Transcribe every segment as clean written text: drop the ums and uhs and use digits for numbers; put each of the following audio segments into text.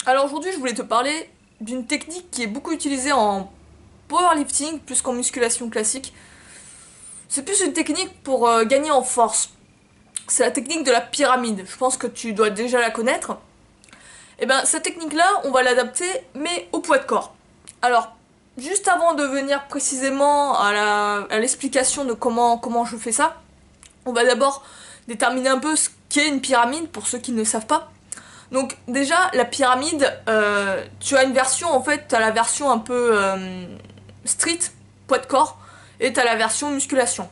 Alors aujourd'hui, je voulais te parler d'une technique qui est beaucoup utilisée en powerlifting plus qu'en musculation classique. C'est plus une technique pour gagner en force. C'est la technique de la pyramide. Je pense que tu dois déjà la connaître. Et ben cette technique-là, on va l'adapter, mais au poids de corps. Alors, juste avant de venir précisément à l'explication de comment je fais ça, on va d'abord déterminer un peu ce qu'est une pyramide pour ceux qui ne le savent pas. Donc déjà, la pyramide, tu as une version, en fait, tu as la version un peu street, poids de corps, et tu as la version musculation.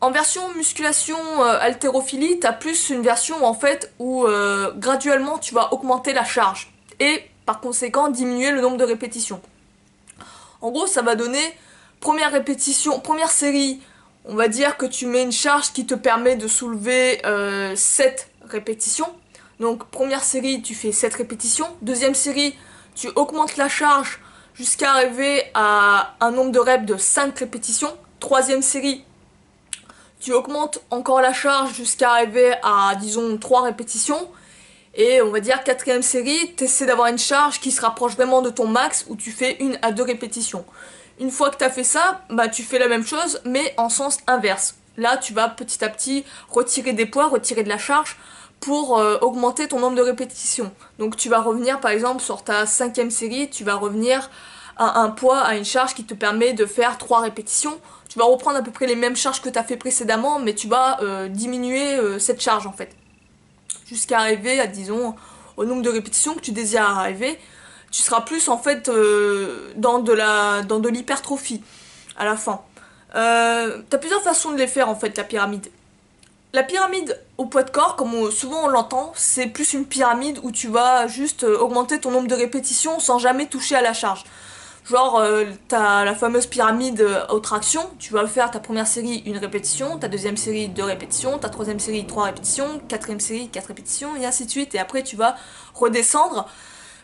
En version musculation haltérophilie, tu as plus une version en fait où graduellement tu vas augmenter la charge et par conséquent diminuer le nombre de répétitions. En gros, ça va donner première répétition, première série, on va dire que tu mets une charge qui te permet de soulever 7 répétitions. Donc première série, tu fais 7 répétitions. Deuxième série, tu augmentes la charge jusqu'à arriver à un nombre de reps de 5 répétitions. Troisième série, tu augmentes encore la charge jusqu'à arriver à, disons, 3 répétitions. Et on va dire quatrième série, tu essaies d'avoir une charge qui se rapproche vraiment de ton max où tu fais 1 à 2 répétitions. Une fois que tu as fait ça, bah, tu fais la même chose mais en sens inverse. Là, tu vas petit à petit retirer des poids, retirer de la charge pour augmenter ton nombre de répétitions. Donc tu vas revenir par exemple sur ta cinquième série, tu vas revenir à un poids, à une charge qui te permet de faire 3 répétitions. Tu vas reprendre à peu près les mêmes charges que tu as fait précédemment, mais tu vas diminuer cette charge en fait. Jusqu'à arriver à, disons, au nombre de répétitions que tu désires arriver. Tu seras plus en fait dans de l'hypertrophie à la fin. T'as plusieurs façons de les faire en fait, la pyramide. La pyramide au poids de corps, comme souvent on l'entend, c'est plus une pyramide où tu vas juste augmenter ton nombre de répétitions sans jamais toucher à la charge. Genre, t'as la fameuse pyramide aux tractions, tu vas faire ta première série 1 répétition, ta deuxième série 2 répétitions, ta troisième série 3 répétitions, quatrième série 4 répétitions, et ainsi de suite, et après tu vas redescendre.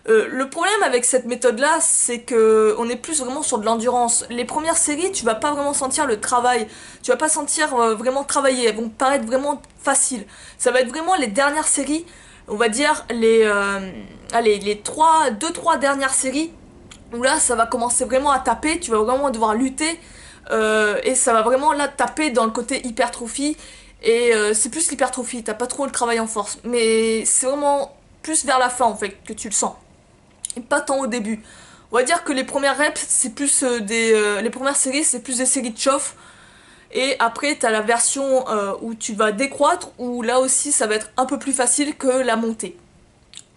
Le problème avec cette méthode-là, c'est que on est plus vraiment sur de l'endurance. Les premières séries, tu vas pas vraiment sentir le travail, tu vas pas sentir vraiment travailler, elles vont paraître vraiment faciles. Ça va être vraiment les dernières séries, on va dire les 2-3 dernières séries, où là ça va commencer vraiment à taper, tu vas vraiment devoir lutter, et ça va vraiment là taper dans le côté hypertrophie, et c'est plus l'hypertrophie, t'as pas trop le travail en force, mais c'est vraiment plus vers la fin en fait que tu le sens. Et pas tant au début. On va dire que les premières reps, c'est plus les premières séries, c'est plus des séries de chauffe. Et après, t'as la version où tu vas décroître, où là aussi, ça va être un peu plus facile que la montée.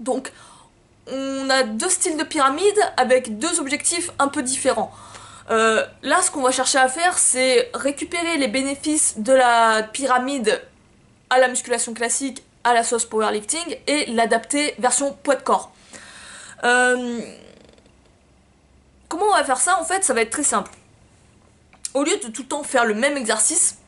Donc, on a 2 styles de pyramide avec 2 objectifs un peu différents. Là, ce qu'on va chercher à faire, c'est récupérer les bénéfices de la pyramide à la musculation classique, à la sauce powerlifting, et l'adapter version poids de corps. Comment on va faire ça en fait? Ça va être très simple. Au lieu de tout le temps faire le même exercice,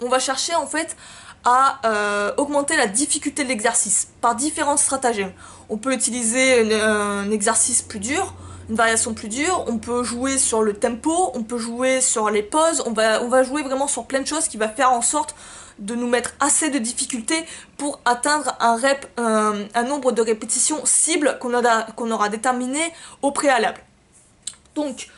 on va chercher en fait à augmenter la difficulté de l'exercice par différents stratagèmes. On peut utiliser un exercice plus dur, une variation plus dure, on peut jouer sur le tempo, on peut jouer sur les pauses, on va jouer vraiment sur plein de choses qui va faire en sorte de nous mettre assez de difficulté pour atteindre un nombre de répétitions cible qu'on aura déterminé au préalable. Donc,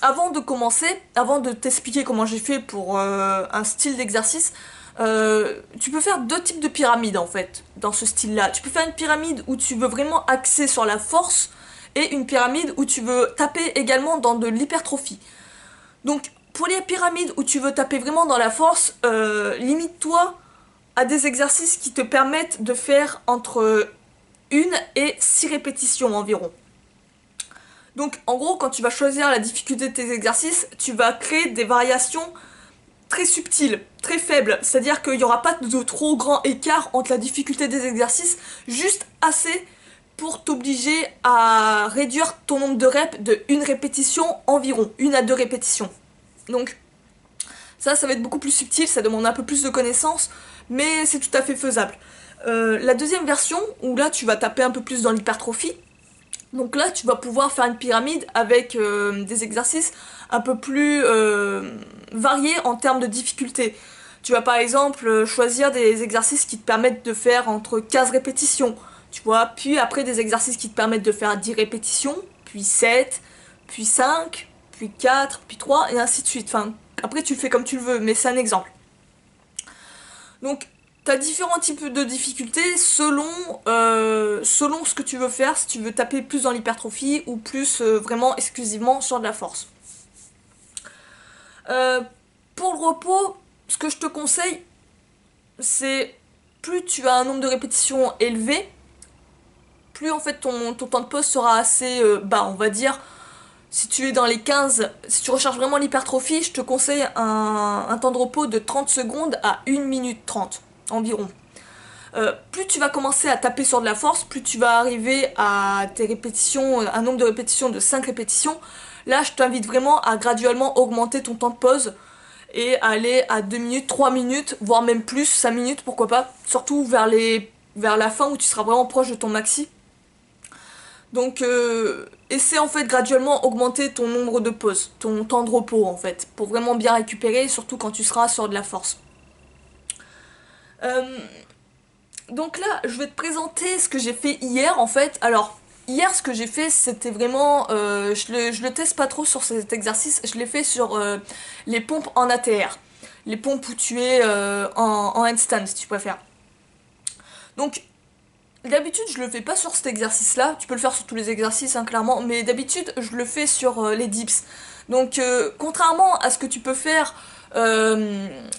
avant de commencer, avant de t'expliquer comment j'ai fait pour un style d'exercice, tu peux faire 2 types de pyramides en fait, dans ce style-là. Tu peux faire une pyramide où tu veux vraiment axer sur la force, et une pyramide où tu veux taper également dans de l'hypertrophie. Donc, pour les pyramides où tu veux taper vraiment dans la force, limite-toi à des exercices qui te permettent de faire entre 1 et 6 répétitions environ. Donc en gros, quand tu vas choisir la difficulté de tes exercices, tu vas créer des variations très subtiles, très faibles. C'est-à-dire qu'il n'y aura pas de trop grand écart entre la difficulté des exercices, juste assez pour t'obliger à réduire ton nombre de reps de 1 répétition environ, 1 à 2 répétitions. Donc ça va être beaucoup plus subtil, ça demande un peu plus de connaissances, mais c'est tout à fait faisable. La deuxième version, où là tu vas taper un peu plus dans l'hypertrophie, donc là tu vas pouvoir faire une pyramide avec des exercices un peu plus variés en termes de difficulté. Tu vas par exemple choisir des exercices qui te permettent de faire entre 15 répétitions, tu vois, puis après des exercices qui te permettent de faire 10 répétitions, puis 7, puis 5, puis 4, puis 3, et ainsi de suite. Enfin, après tu fais comme tu le veux, mais c'est un exemple. Donc, tu as différents types de difficultés selon ce que tu veux faire, si tu veux taper plus dans l'hypertrophie ou plus vraiment exclusivement sur de la force. Pour le repos, ce que je te conseille, c'est plus tu as un nombre de répétitions élevé, plus en fait ton temps de pause sera assez bas, on va dire. Si tu es dans les 15, si tu recherches vraiment l'hypertrophie, je te conseille un temps de repos de 30 secondes à 1 minute 30 environ. Plus tu vas commencer à taper sur de la force, plus tu vas arriver à tes répétitions, un nombre de répétitions de 5 répétitions. Là, je t'invite vraiment à graduellement augmenter ton temps de pause et aller à 2 minutes, 3 minutes, voire même plus, 5 minutes, pourquoi pas. Surtout vers la fin où tu seras vraiment proche de ton maxi. Donc, essaie en fait graduellement augmenter ton nombre de pauses, ton temps de repos en fait, pour vraiment bien récupérer, surtout quand tu seras sur de la force. Donc là, je vais te présenter ce que j'ai fait hier en fait. Alors, hier, ce que j'ai fait, c'était vraiment... je le teste pas trop sur cet exercice, je l'ai fait sur les pompes en ATR. Les pompes où tu es en handstand, si tu préfères. Donc, d'habitude, je le fais pas sur cet exercice-là. Tu peux le faire sur tous les exercices, hein, clairement. Mais d'habitude, je le fais sur les dips. Donc, contrairement à ce que tu peux faire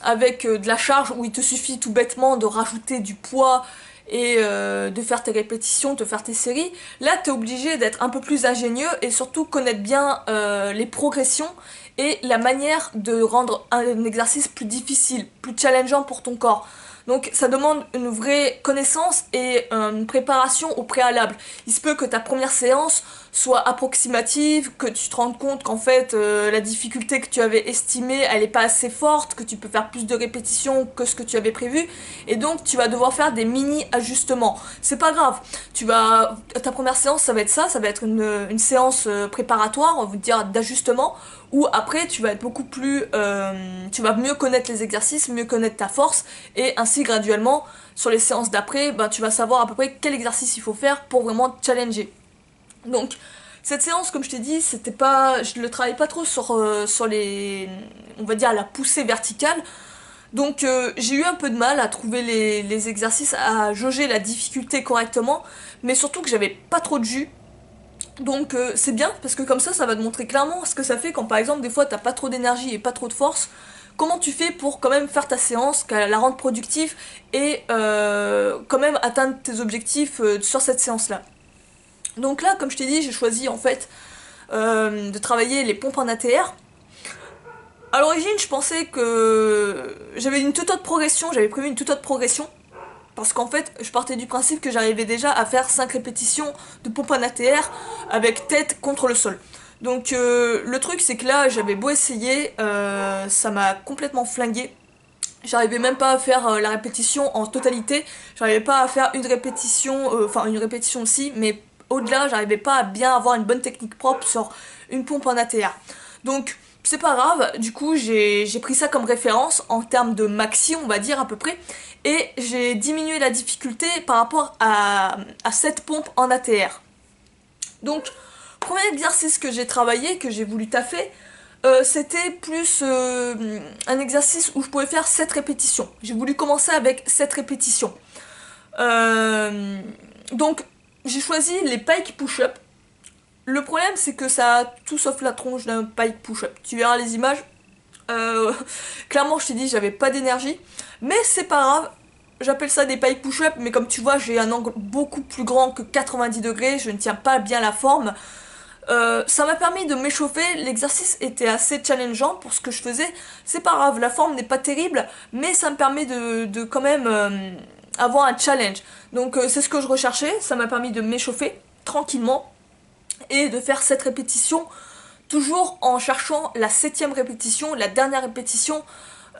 avec de la charge où il te suffit tout bêtement de rajouter du poids et de faire tes répétitions, de faire tes séries, là, tu es obligé d'être un peu plus ingénieux et surtout connaître bien les progressions et la manière de rendre un exercice plus difficile, plus challengeant pour ton corps. Donc ça demande une vraie connaissance et une préparation au préalable. Il se peut que ta première séance soit approximative, que tu te rendes compte qu'en fait la difficulté que tu avais estimée elle n'est pas assez forte, que tu peux faire plus de répétitions que ce que tu avais prévu et donc tu vas devoir faire des mini ajustements. C'est pas grave, ta première séance ça va être ça, ça va être une séance préparatoire, on va dire d'ajustement où après tu vas être beaucoup plus tu vas mieux connaître les exercices, mieux connaître ta force et ainsi graduellement sur les séances d'après ben, tu vas savoir à peu près quel exercice il faut faire pour vraiment te challenger. Donc cette séance comme je t'ai dit c'était pas, je le travaille pas trop sur les, on va dire la poussée verticale. Donc j'ai eu un peu de mal à trouver les exercices, à jauger la difficulté correctement, mais surtout que j'avais pas trop de jus. Donc c'est bien parce que comme ça va te montrer clairement ce que ça fait quand par exemple des fois t'as pas trop d'énergie et pas trop de force. Comment tu fais pour quand même faire ta séance, la rendre productive et quand même atteindre tes objectifs sur cette séance là. Donc là comme je t'ai dit j'ai choisi en fait de travailler les pompes en ATR. À l'origine je pensais que j'avais une toute autre progression, j'avais prévu une toute autre progression. Parce qu'en fait, je partais du principe que j'arrivais déjà à faire 5 répétitions de pompe en ATR avec tête contre le sol. Donc le truc c'est que là, j'avais beau essayer, ça m'a complètement flingué. J'arrivais même pas à faire la répétition en totalité. J'arrivais pas à faire une répétition, enfin une répétition aussi, mais au-delà, j'arrivais pas à bien avoir une bonne technique propre sur une pompe en ATR. Donc c'est pas grave, du coup j'ai pris ça comme référence en termes de maxi on va dire à peu près et j'ai diminué la difficulté par rapport à cette pompe en ATR. Donc premier exercice que j'ai travaillé, que j'ai voulu taffer, c'était plus un exercice où je pouvais faire 7 répétitions. J'ai voulu commencer avec 7 répétitions. Donc j'ai choisi les pike push-up. Le problème c'est que ça a tout sauf la tronche d'un pike push-up. Tu verras les images. Clairement je t'ai dit j'avais pas d'énergie. Mais c'est pas grave. J'appelle ça des pike push-up. Mais comme tu vois j'ai un angle beaucoup plus grand que 90 degrés. Je ne tiens pas bien la forme. Ça m'a permis de m'échauffer. L'exercice était assez challengeant pour ce que je faisais. C'est pas grave. La forme n'est pas terrible. Mais ça me permet de quand même avoir un challenge. Donc c'est ce que je recherchais. Ça m'a permis de m'échauffer tranquillement. Et de faire cette répétition toujours en cherchant la 7ème répétition, la dernière répétition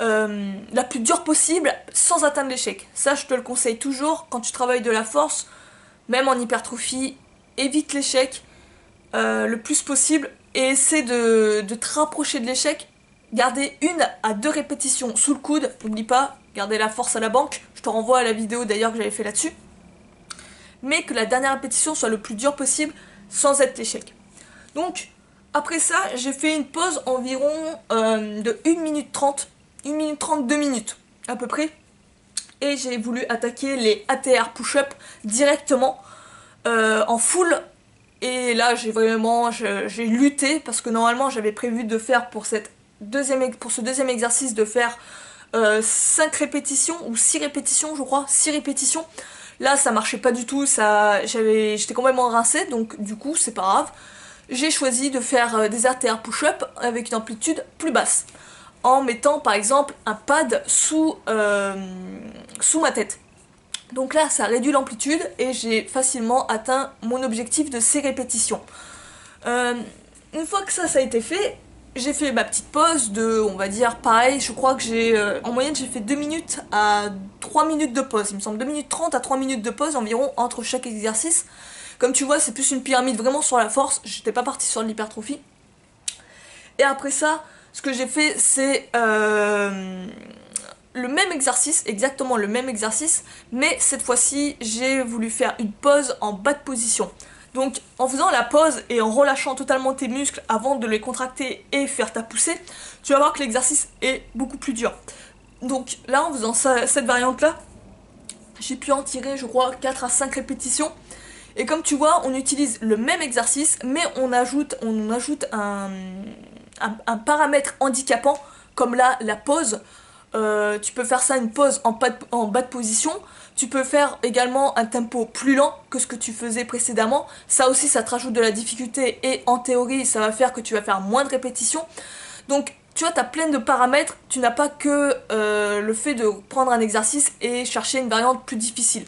la plus dure possible sans atteindre l'échec. Ça je te le conseille toujours quand tu travailles de la force, même en hypertrophie, évite l'échec le plus possible et essaie de te rapprocher de l'échec. Garder 1 à 2 répétitions sous le coude, n'oublie pas, garder la force à la banque, je te renvoie à la vidéo d'ailleurs que j'avais fait là-dessus. mais que la dernière répétition soit le plus dur possible sans être l'échec. Donc après ça, j'ai fait une pause environ de 1 minute 30, 1 minute 30, 2 minutes à peu près, et j'ai voulu attaquer les ATR push-up directement en full. Et là j'ai lutté parce que normalement j'avais prévu de faire pour ce deuxième exercice de faire 5 répétitions ou 6 répétitions je crois, 6 répétitions. Là ça marchait pas du tout, j'étais complètement rincée, donc du coup c'est pas grave. J'ai choisi de faire des ATR push-up avec une amplitude plus basse, en mettant par exemple un pad sous ma tête. Donc là, ça réduit l'amplitude et j'ai facilement atteint mon objectif de ces répétitions. Une fois que ça a été fait, j'ai fait ma petite pause de, on va dire, pareil, je crois que en moyenne, j'ai fait 2 minutes à 3 minutes de pause. Il me semble 2 minutes 30 à 3 minutes de pause environ entre chaque exercice. Comme tu vois, c'est plus une pyramide vraiment sur la force, j'étais pas partie sur l'hypertrophie. Et après ça, ce que j'ai fait, c'est le même exercice, exactement le même exercice, mais cette fois-ci, j'ai voulu faire une pause en bas de position. Donc, en faisant la pause et en relâchant totalement tes muscles avant de les contracter et faire ta poussée, tu vas voir que l'exercice est beaucoup plus dur. Donc là, en faisant cette variante-là, j'ai pu en tirer, je crois, 4 à 5 répétitions. Et comme tu vois, on utilise le même exercice, mais on ajoute un paramètre handicapant, comme là, la pause. Tu peux faire ça, une pause en bas de position. Tu peux faire également un tempo plus lent que ce que tu faisais précédemment. Ça aussi, ça te rajoute de la difficulté et en théorie, ça va faire que tu vas faire moins de répétitions. Donc, tu vois, tu as plein de paramètres. Tu n'as pas que le fait de prendre un exercice et chercher une variante plus difficile.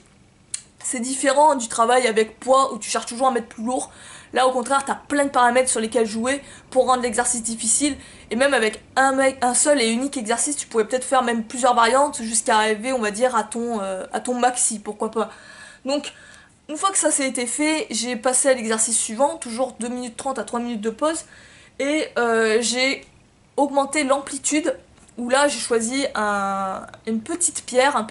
C'est différent du travail avec poids où tu cherches toujours à mettre plus lourd. Là au contraire, tu as plein de paramètres sur lesquels jouer pour rendre l'exercice difficile. Et même avec un seul et unique exercice, tu pourrais peut-être faire même plusieurs variantes jusqu'à arriver, on va dire, à ton maxi, pourquoi pas. Donc, une fois que ça s'est été fait, j'ai passé à l'exercice suivant, toujours 2 minutes 30 à 3 minutes de pause. Et j'ai augmenté l'amplitude, où là j'ai choisi une petite pierre, une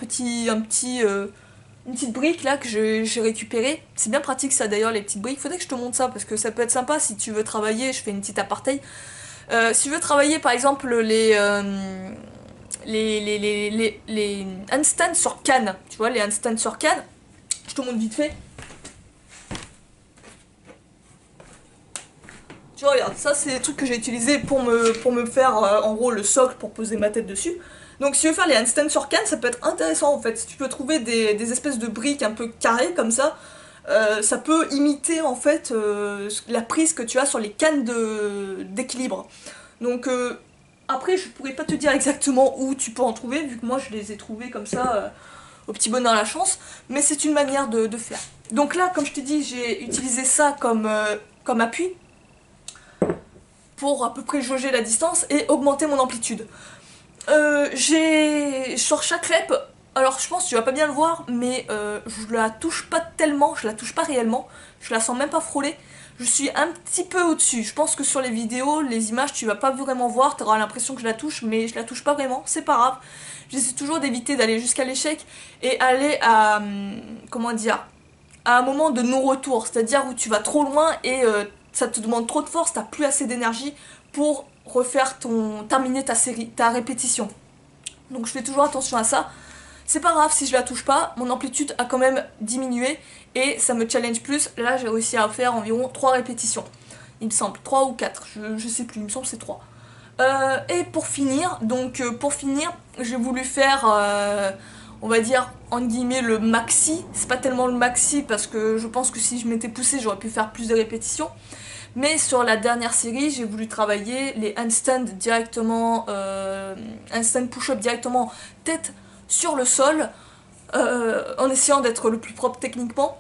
petite brique là que j'ai récupérée. C'est bien pratique ça d'ailleurs, les petites briques. Faudrait que je te montre ça parce que ça peut être sympa si tu veux travailler. Je fais une petite aparté. Si tu veux travailler par exemple les handstands sur canne, tu vois, les handstands sur canne, je te montre vite fait. Tu vois, regarde, ça c'est des trucs que j'ai utilisés pour me faire en gros le socle pour poser ma tête dessus. Donc si tu veux faire les handstands sur canne, ça peut être intéressant en fait. Si tu peux trouver des espèces de briques un peu carrées comme ça peut imiter en fait la prise que tu as sur les cannes d'équilibre. Donc après je pourrais pas te dire exactement où tu peux en trouver vu que moi je les ai trouvés comme ça au petit bonheur la chance, mais c'est une manière de faire. Donc là comme je t'ai dit, j'ai utilisé ça comme appui pour à peu près jauger la distance et augmenter mon amplitude. Sur chaque rep, alors je pense que tu vas pas bien le voir, mais je la touche pas tellement, je la touche pas réellement, je la sens même pas frôler, je suis un petit peu au-dessus. Je pense que sur les vidéos, les images, tu vas pas vraiment voir, tu auras l'impression que je la touche, mais je la touche pas vraiment, c'est pas grave. J'essaie toujours d'éviter d'aller jusqu'à l'échec et aller à, comment dire, à un moment de non-retour, c'est-à-dire où tu vas trop loin et ça te demande trop de force, t'as plus assez d'énergie pour terminer ta répétition. Donc je fais toujours attention à ça. C'est pas grave si je la touche pas, mon amplitude a quand même diminué et ça me challenge plus. Là j'ai réussi à faire environ 3 répétitions. Il me semble, 3 ou 4, je sais plus, il me semble que c'est 3. Et pour finir, j'ai voulu faire, on va dire, en guillemets, le maxi. C'est pas tellement le maxi parce que je pense que si je m'étais poussée, j'aurais pu faire plus de répétitions. Mais sur la dernière série, j'ai voulu travailler les handstands directement, handstand push-up directement tête sur le sol, en essayant d'être le plus propre techniquement.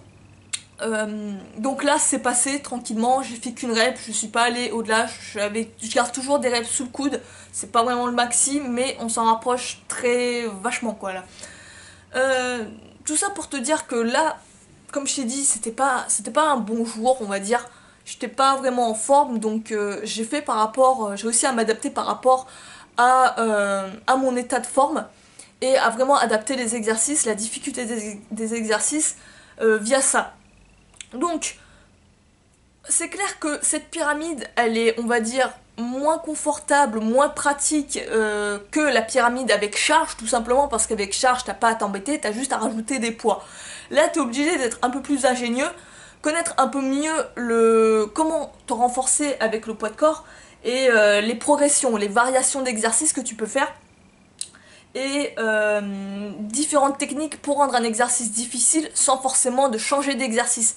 Donc là c'est passé tranquillement, j'ai fait qu'une rep, je suis pas allée au-delà, je garde toujours des reps sous le coude, c'est pas vraiment le maxi mais on s'en rapproche vachement quoi là. Tout ça pour te dire que là, comme je t'ai dit, c'était pas un bon jour on va dire, j'étais pas vraiment en forme donc j'ai réussi à m'adapter par rapport à mon état de forme et à vraiment adapter les exercices, la difficulté des exercices. via ça. Donc, c'est clair que cette pyramide, elle est, on va dire, moins confortable, moins pratique que la pyramide avec charge, tout simplement parce qu'avec charge, t'as pas à t'embêter, t'as juste à rajouter des poids. Là, t'es obligé d'être un peu plus ingénieux, connaître un peu mieux comment te renforcer avec le poids de corps et les progressions, les variations d'exercices que tu peux faire et différentes techniques pour rendre un exercice difficile sans forcément de changer d'exercice.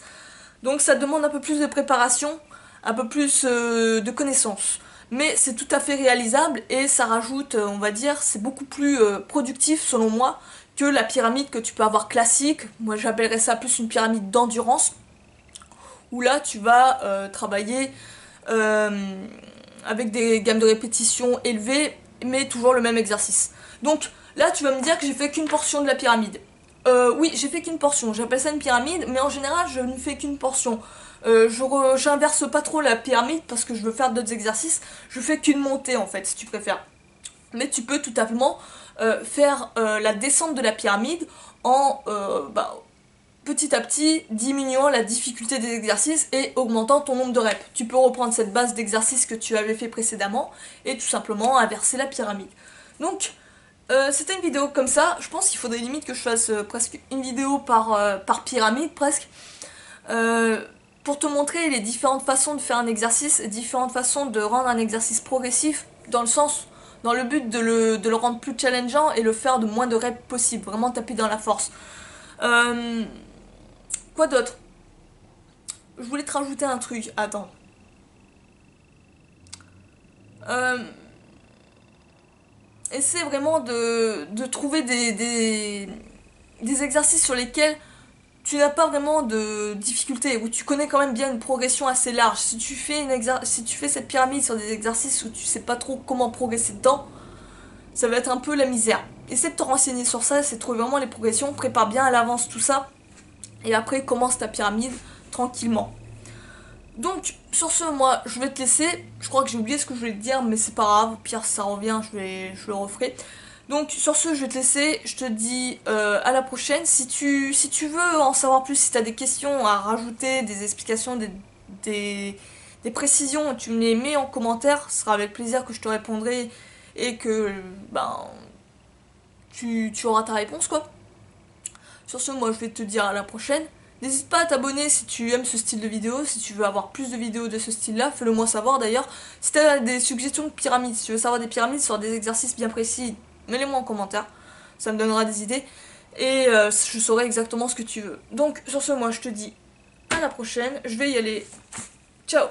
Donc ça demande un peu plus de préparation, un peu plus de connaissances. Mais c'est tout à fait réalisable et ça rajoute, on va dire, c'est beaucoup plus productif selon moi que la pyramide que tu peux avoir classique. Moi j'appellerais ça plus une pyramide d'endurance, où là tu vas travailler avec des gammes de répétition élevées, mais toujours le même exercice. Donc là tu vas me dire que j'ai fait qu'une portion de la pyramide. Oui, j'ai fait qu'une portion, j'appelle ça une pyramide, mais en général je ne fais qu'une portion. J'inverse pas trop la pyramide parce que je veux faire d'autres exercices, je fais qu'une montée en fait, si tu préfères. Mais tu peux tout simplement faire la descente de la pyramide en petit à petit diminuant la difficulté des exercices et augmentant ton nombre de reps. Tu peux reprendre cette base d'exercice que tu avais fait précédemment et tout simplement inverser la pyramide. Donc, c'était une vidéo comme ça. Je pense qu'il faudrait limite que je fasse presque une vidéo par pyramide, presque. Pour te montrer les différentes façons de faire un exercice, et différentes façons de rendre un exercice progressif, dans le but de le rendre plus challengeant et le faire de moins de reps possible, vraiment taper dans la force. Quoi d'autre? Je voulais te rajouter un truc, attends. Essaie vraiment de trouver des exercices sur lesquels tu n'as pas vraiment de difficulté, où tu connais quand même bien une progression assez large. Si tu fais, si tu fais cette pyramide sur des exercices où tu sais pas trop comment progresser dedans, ça va être un peu la misère. Essaie de te renseigner sur ça, essaie de trouver vraiment les progressions, prépare bien à l'avance tout ça, et après commence ta pyramide tranquillement. Donc, sur ce, moi, je vais te laisser. Je crois que j'ai oublié ce que je voulais te dire, mais c'est pas grave. Au pire, si ça revient, je le referai. Donc, sur ce, je vais te laisser. Je te dis à la prochaine. Si tu veux en savoir plus, si tu as des questions à rajouter, des explications, des précisions, tu me les mets en commentaire. Ce sera avec plaisir que je te répondrai et que tu auras ta réponse, quoi. Sur ce, moi, je vais te dire à la prochaine. N'hésite pas à t'abonner si tu aimes ce style de vidéo, si tu veux avoir plus de vidéos de ce style-là, fais-le moi savoir d'ailleurs. Si tu as des suggestions de pyramides, si tu veux savoir des pyramides sur des exercices bien précis, mets-les-moi en commentaire, ça me donnera des idées et je saurai exactement ce que tu veux. Donc sur ce, moi je te dis à la prochaine, je vais y aller. Ciao!